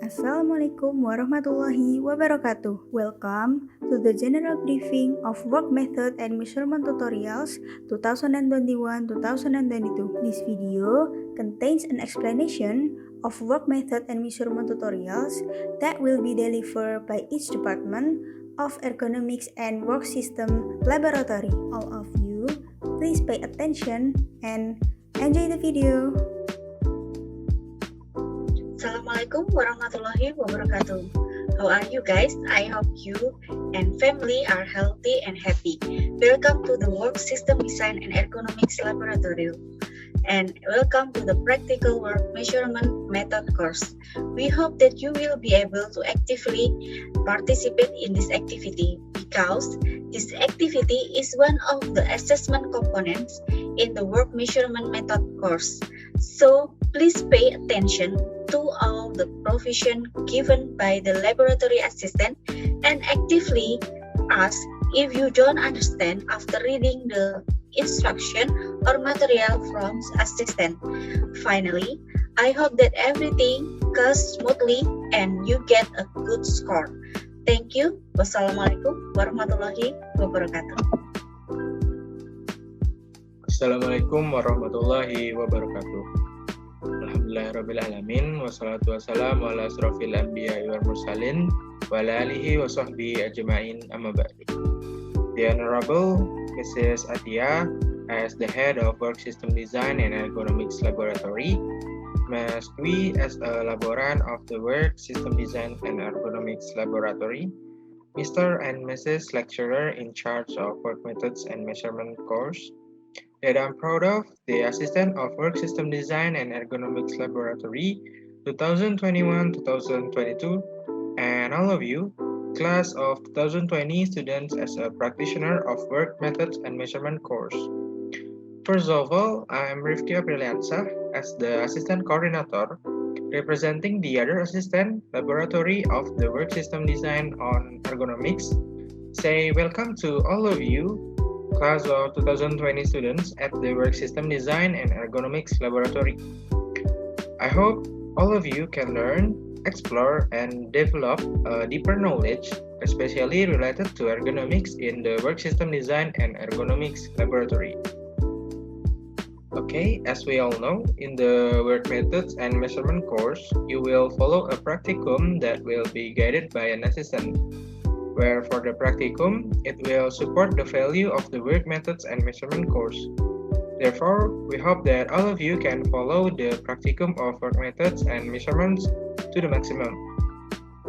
Assalamualaikum warahmatullahi wabarakatuh. Welcome to the general briefing of work method and measurement tutorials 2021-2022. This video contains an explanation of work method and measurement tutorials that will be delivered by each department of Ergonomics and Work System Laboratory. All of you, please pay attention and enjoy the video. Assalamualaikum warahmatullahi wabarakatuh. How are you guys? I hope you and family are healthy and happy. Welcome to the Work System Design and Ergonomics Laboratory. And welcome to the Practical Work Measurement Method course. We hope that you will be able to actively participate in this activity because this activity is one of the assessment components in the Work Measurement Method course. So please pay attention to all the provision given by the laboratory assistant and actively ask if you don't understand after reading the instruction or material from assistant. Finally, I hope that everything goes smoothly and you get a good score. Thank you. Wassalamualaikum warahmatullahi wabarakatuh. Assalamualaikum warahmatullahi wabarakatuh. Alhamdulillahirrabbilalamin. Wassalatu wassalamu ala asrafil anbiya wal mursalin wa ala alihi wa sahbihi ajma'in amma ba'du. The Honorable Mrs. Atia, as the head of Work System Design and Ergonomics Laboratory, Ms. Dwi, as a laborant of the Work System Design and Ergonomics Laboratory, Mr. and Mrs. Lecturer in charge of Work Methods and Measurement course, that I'm proud of, the Assistant of Work System Design and Ergonomics Laboratory 2021-2022, and all of you, class of 2020 students as a practitioner of Work Methods and Measurement course. First of all, I'm Rifki Apriliansyah as the Assistant Coordinator, representing the other Assistant Laboratory of the Work System Design on Ergonomics. Say welcome to all of you, class of 2020 students at the Work System Design and Ergonomics Laboratory. I hope all of you can learn, explore, and develop a deeper knowledge, especially related to ergonomics in the Work System Design and Ergonomics Laboratory. Okay, as we all know, in the Work Methods and Measurement course, you will follow a practicum that will be guided by an assistant, where for the practicum, it will support the value of the Work Methods and Measurement course. Therefore, we hope that all of you can follow the practicum of Work Methods and Measurements to the maximum.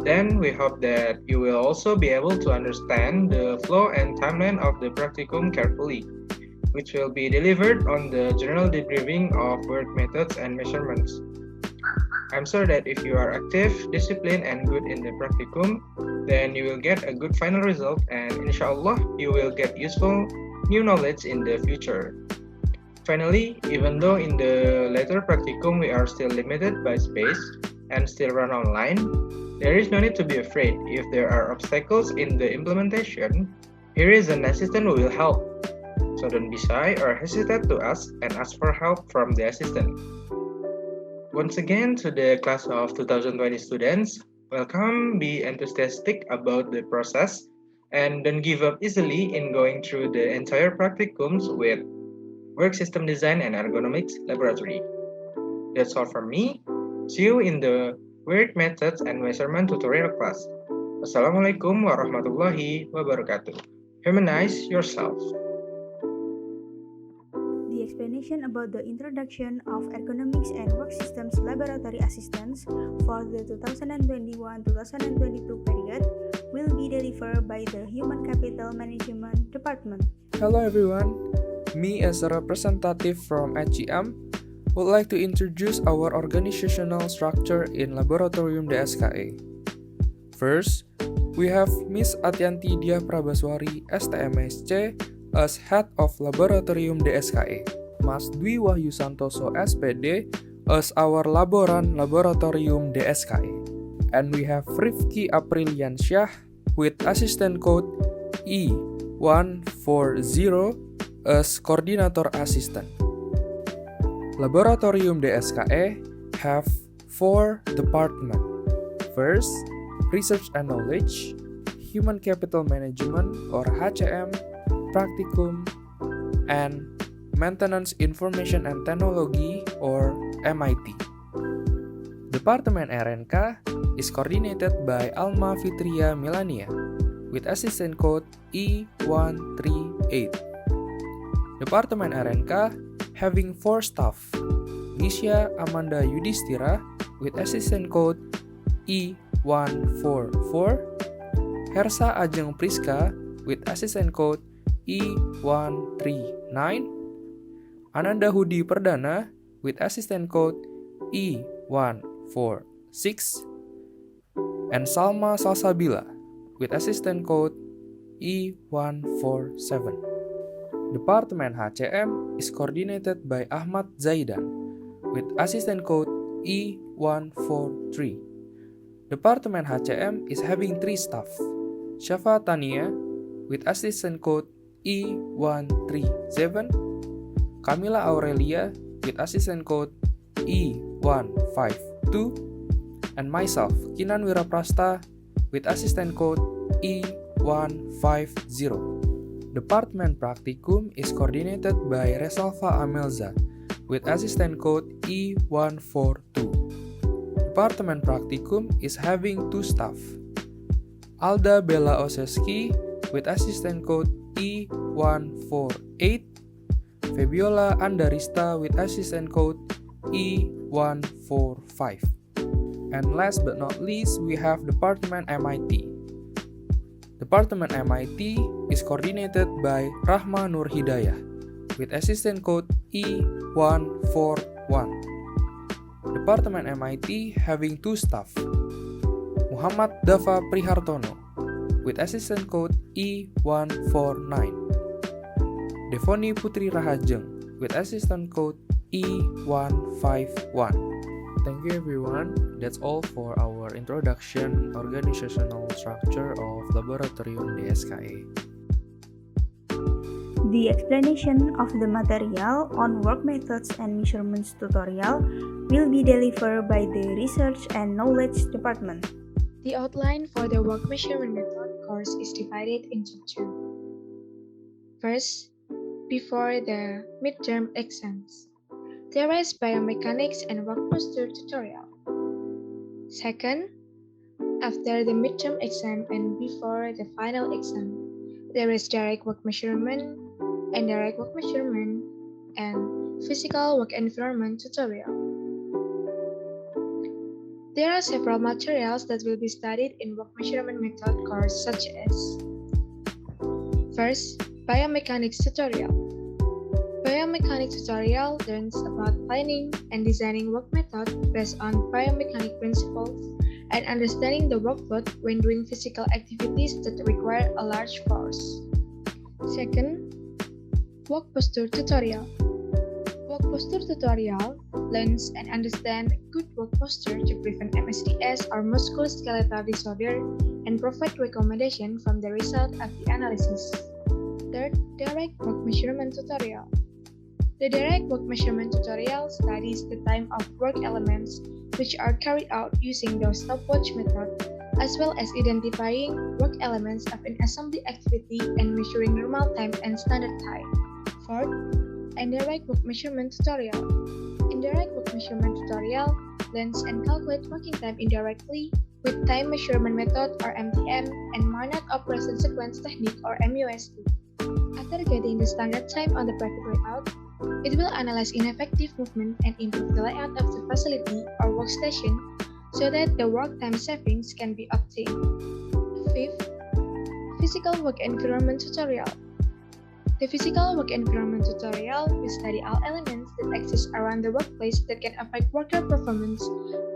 Then, we hope that you will also be able to understand the flow and timeline of the practicum carefully, which will be delivered on the general debriefing of Work Methods and Measurements. I'm sure that if you are active, disciplined, and good in the practicum, then you will get a good final result and inshallah, you will get useful new knowledge in the future. Finally, even though in the later practicum we are still limited by space and still run online, there is no need to be afraid if there are obstacles in the implementation. Here is an assistant who will help. So don't be shy or hesitate to ask and ask for help from the assistant. Once again, to the class of 2020 students, welcome, be enthusiastic about the process, and don't give up easily in going through the entire practicums with Work System Design and Ergonomics Laboratory. That's all from me. See you in the Work Methods and Measurement tutorial class. Assalamualaikum warahmatullahi wabarakatuh. Humanize yourself. The explanation about the introduction of ergonomics and work systems laboratory assistants for the 2021-2022 period will be delivered by the Human Capital Management Department. Hello everyone, me as a representative from HCM would like to introduce our organizational structure in Laboratorium DSKE. First, we have Miss Atyanti Dia Prabaswari, STMSC, as Head of Laboratorium DSKE, Mas Dwi Wahyu Santoso SPD as our Laborant Laboratorium DSKE, and we have Rifki Apriliansyah with Assistant Code E140 as Coordinator Assistant. Laboratorium DSKE have 4 departments. First, Research and Knowledge, Human Capital Management or HCM, Practicum, and Maintenance Information and Technology or MIT. Department RNK is coordinated by Alma Fitria Melania with assistant code E138. Department RNK having 4 staff, Nisha Amanda Yudhistira with assistant code E144, Hersa Ajeng Priska with assistant code E139, Ananda Hudi Perdana with assistant code E146, and Salma Salsabila with assistant code E147. Department HCM is coordinated by Ahmad Zaidan with assistant code E143. Department HCM is having 3 staff, Syafa Tania with assistant code E137, Camila Aurelia with assistant code E152, and myself, Kinan Wiraprasta with assistant code E150. Department Practicum is coordinated by Resalva Amelza with assistant code E142. Department Practicum is having 2 staff, Alda Bella Oseski with assistant code E148, Fabiola Andarista with assistant code E145. And last but not least, we have Department MIT. Department MIT is coordinated by Rahma Nur Hidayah with assistant code E141. Department MIT having 2 staff, Muhammad Dava Prihartono with assistant code E149, Devoni Putri Rahajeng with assistant code E151. Thank you everyone. That's all for our introduction organizational structure of Laboratorium DSKA. The explanation of the material on work methods and measurements tutorial will be delivered by the Research and Knowledge Department. The outline for the work measurement method course is divided into 2. First, before the midterm exams, there is biomechanics and work posture tutorial. Second, after the midterm exam and before the final exam, there is direct work measurement, indirect work measurement, and physical work environment tutorial. There are several materials that will be studied in work measurement method course such as: first, biomechanics tutorial. Biomechanics tutorial learns about planning and designing work method based on biomechanic principles and understanding the workload when doing physical activities that require a large force. Second, work posture tutorial. Work posture tutorial learns and understands good work posture to prevent MSDS or musculoskeletal disorder and provide recommendation from the result of the analysis. Third, direct work measurement tutorial. The direct work measurement tutorial studies the time of work elements which are carried out using the stopwatch method, as well as identifying work elements of an assembly activity and measuring normal time and standard time. Fourth, indirect work measurement tutorial. Indirect work measurement tutorial learns and calculates working time indirectly with time measurement method or MTM and Marnot operation sequence technique or MUST. After getting the standard time on the practical layout, it will analyze ineffective movement and improve the layout of the facility or workstation so that the work time savings can be obtained. Fifth, physical work environment tutorial. The physical work environment tutorial will study all elements that exist around the workplace that can affect worker performance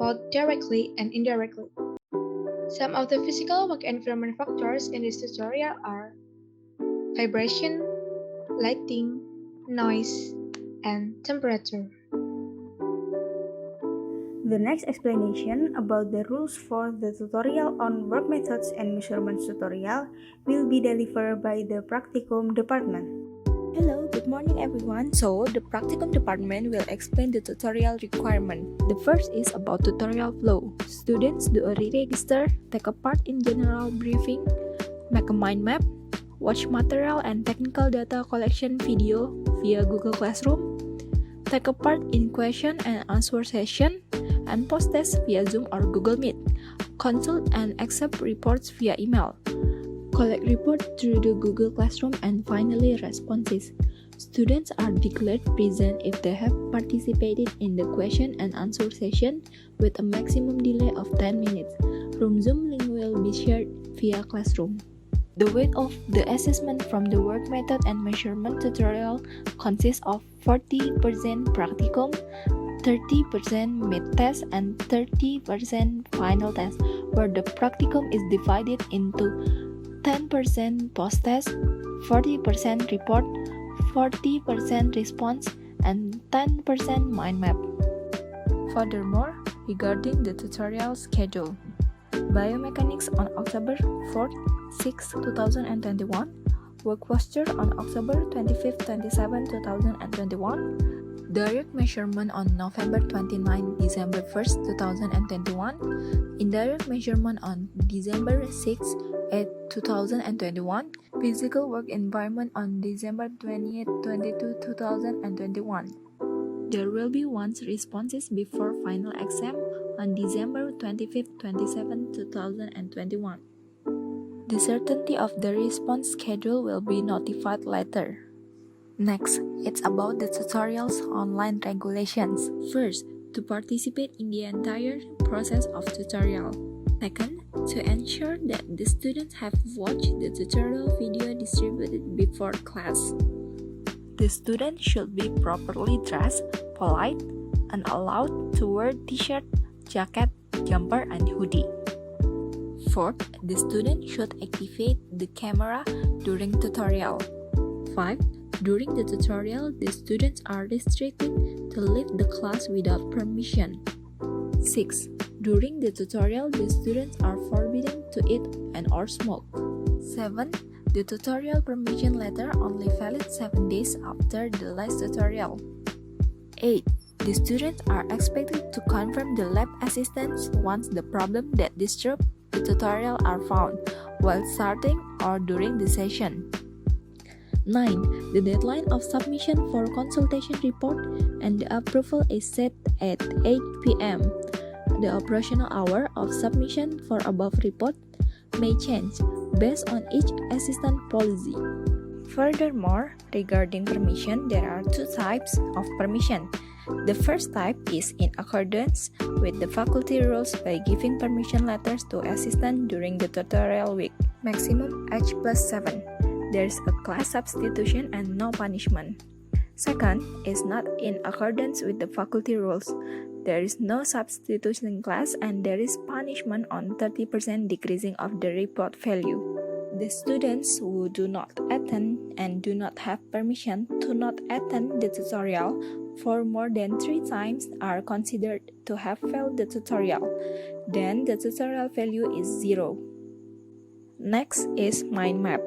both directly and indirectly. Some of the physical work environment factors in this tutorial are vibration, lighting, noise, and temperature. The next explanation about the rules for the tutorial on work methods and measurements tutorial will be delivered by the Practicum department. Hello, good morning everyone. So, the practicum department will explain the tutorial requirement. The first is about tutorial flow. Students do a re-register, take a part in general briefing, make a mind map, watch material and technical data collection video via Google Classroom, take a part in question and answer session, and post tests via Zoom or Google Meet, consult and accept reports via email, collect reports through the Google Classroom, and finally responses. Students are declared present if they have participated in the question and answer session with a maximum delay of 10 minutes. Room Zoom link will be shared via Classroom. The weight of the assessment from the work method and measurement tutorial consists of 40% practicum, 30% mid-test, and 30% final test, where the practicum is divided into 10% post-test, 40% report, 40% response, and 10% mind map. Furthermore, regarding the tutorial schedule, Biomechanics on October 4th, 6, 2021, Work Posture on October 25th, 27, 2021, Direct Measurement on November 29, December 1st, 2021, Indirect Measurement on December 6, 8, 2021, Physical Work Environment on December 20th, 22, 2021. There will be once responses before final exam on December 25th, 27, 2021. The certainty of the response schedule will be notified later. Next, it's about the tutorial's online regulations. First, to participate in the entire process of tutorial. Second, to ensure that the students have watched the tutorial video distributed before class. The student should be properly dressed, polite, and allowed to wear t-shirt, jacket, jumper, and hoodie. Fourth, the student should activate the camera during tutorial. 5. During the tutorial, the students are restricted to leave the class without permission. 6. During the tutorial, the students are forbidden to eat and or smoke. 7. The tutorial permission letter only valid 7 days after the last tutorial. 8. The students are expected to confirm the lab assistants once the problem that disrupt the tutorial are found while starting or during the session. 9. The deadline of submission for consultation report and the approval is set at 8 p.m. The operational hour of submission for above report may change based on each assistant policy. Furthermore, regarding permission, there are two types of permission. The first type is in accordance with the faculty rules by giving permission letters to assistants during the tutorial week. Maximum age plus 7. There is a class substitution and no punishment. Second is not in accordance with the faculty rules. There is no substitution class and there is punishment on 30% decreasing of the report value. The students who do not attend and do not have permission to not attend the tutorial for more than 3 times are considered to have failed the tutorial. Then the tutorial value is 0. Next is mind map.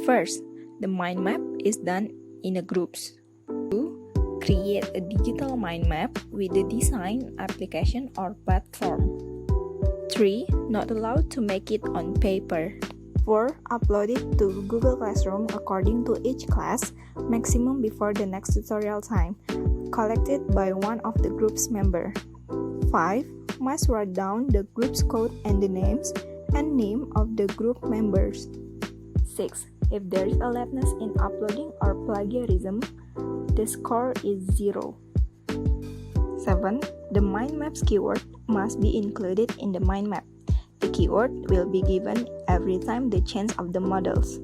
First, the mind map is done in a groups. 2. Create a digital mind map with the design, application, or platform. 3. Not allowed to make it on paper. 4. Upload it to Google Classroom according to each class, maximum before the next tutorial time, collected by one of the group's member. 5. Must write down the group's code and the names and name of the group members. 6. If there is a lateness in uploading or plagiarism, the score is 0. 7. The mind map's keyword must be included in the mind map. The keyword will be given every time they change of the models.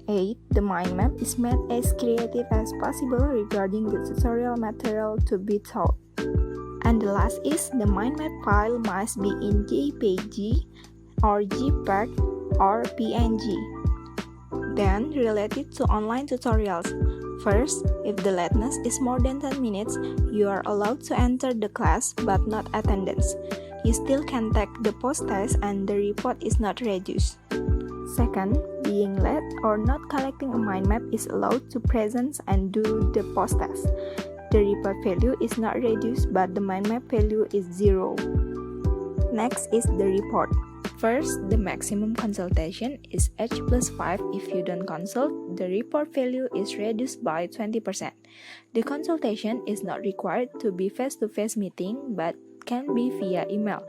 8. The mind map is made as creative as possible regarding the tutorial material to be taught. And the last is the mind map file must be in JPG or JPEG or PNG. Then, related to online tutorials. First, if the lateness is more than 10 minutes, you are allowed to enter the class but not attendance. You still can take the post test and the report is not reduced. Second, being late or not collecting a mind map is allowed to present and do the post-test. The report value is not reduced but the mind map value is 0. Next is the report. First, the maximum consultation is H plus 5. If you don't consult, the report value is reduced by 20%. The consultation is not required to be face-to-face meeting but can be via email.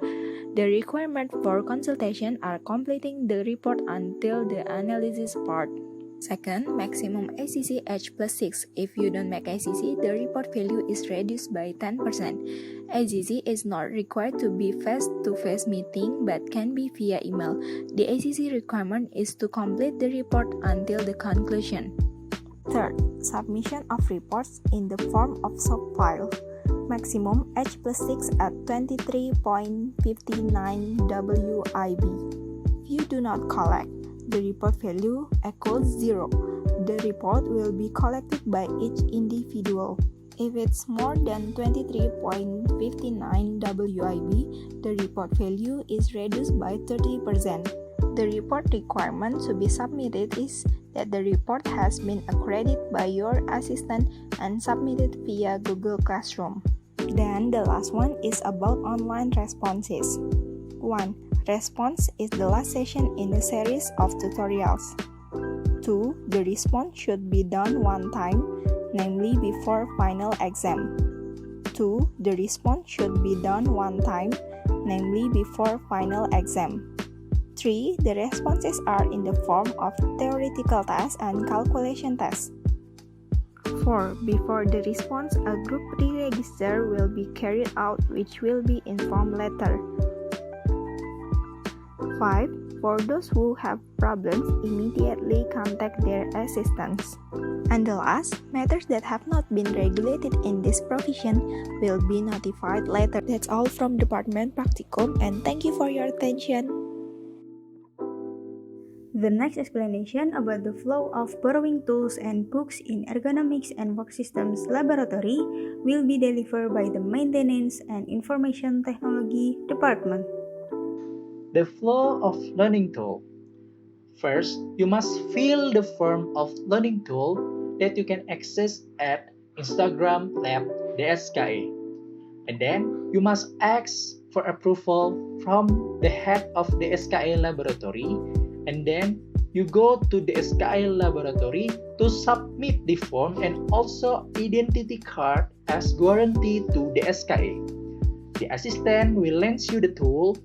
The requirement for consultation are completing the report until the analysis part. Second, maximum ACC H plus 6. If you don't make ACC, the report value is reduced by 10%. ACC is not required to be face-to-face meeting but can be via email. The ACC requirement is to complete the report until the conclusion. Third, submission of reports in the form of soft file. Maximum H plus 6 at 23.59 WIB. If you do not collect, the report value equals 0. The report will be collected by each individual. If it's more than 23.59 WIB, the report value is reduced by 30%. The report requirement to be submitted is that the report has been accredited by your assistant and submitted via Google Classroom. Then the last one is about online responses. 1. Response is the last session in a series of tutorials. 2. The response should be done one time, namely before final exam. 2. The response should be done one time, namely before final exam. 3. The responses are in the form of theoretical tests and calculation tests. 4. Before the response, a group re-register will be carried out which will be informed later. 5. For those who have problems, immediately contact their assistants. And the last, matters that have not been regulated in this provision will be notified later. That's all from Department Practicum, and thank you for your attention. The next explanation about the flow of borrowing tools and books in Ergonomics and Work Systems Laboratory will be delivered by the Maintenance and Information Technology Department. The flow of learning tool. First, you must fill the form of learning tool that you can access at Instagram Lab DSKA. And then, you must ask for approval from the head of the SKA laboratory. And then, you go to the SKA laboratory to submit the form and also identity card as guarantee to the SKA. The assistant will lend you the tool,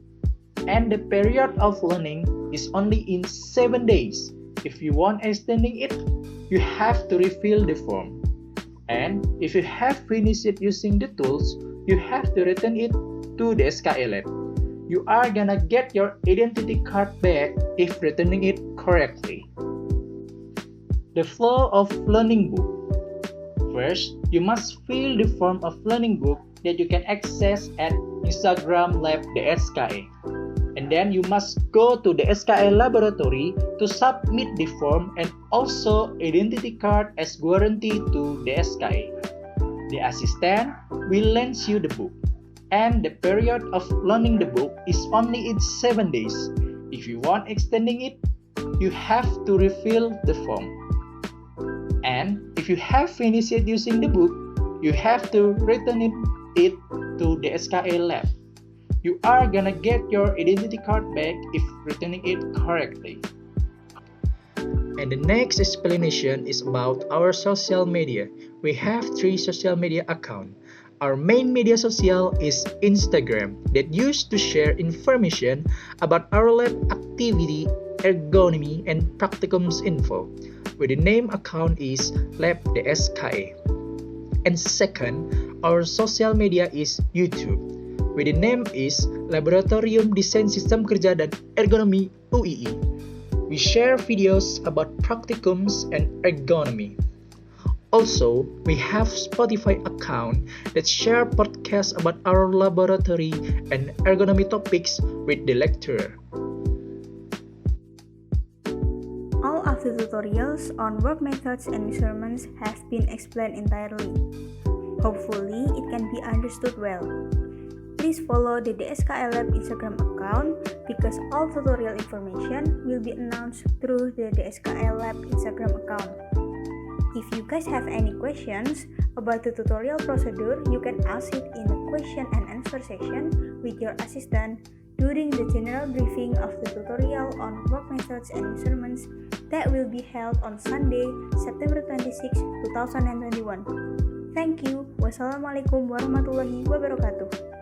and the period of learning is only in 7 days. If you want extending it, you have to refill the form. And if you have finished it using the tools, you have to return it to the SKA lab. You are gonna get your identity card back if returning it correctly. The flow of learning book. First, you must fill the form of learning book that you can access at Instagram Lab DSKA. And then you must go to the SKA laboratory to submit the form and also identity card as guarantee to the SKA. The assistant will lend you the book, and the period of learning the book is only in 7 days. If you want extending it, you have to refill the form. And if you have finished it using the book, you have to return it to the SKA lab. You are gonna get your identity card back if returning it correctly. And the next explanation is about our social media. We have 3 social media accounts. Our main media social is Instagram that used to share information about our lab activity, ergonomy, and practicums info, where the name account is Lab DSKA. And second, our social media is YouTube, where the name is Laboratorium Desain Sistem Kerja dan Ergonomi UII. We share videos about practicums and ergonomy. Also, we have Spotify account that share podcasts about our laboratory and ergonomy topics with the lecturer. All of the tutorials on work methods and measurements have been explained entirely. Hopefully, it can be understood well. please follow the DSKI Lab Instagram account because all tutorial information will be announced through the DSKI Lab Instagram account. If you guys have any questions about the tutorial procedure, you can ask it in the question and answer section with your assistant during the general briefing of the tutorial on work methods and measurements that will be held on Sunday, September 26, 2021. Thank you. Wassalamualaikum warahmatullahi wabarakatuh.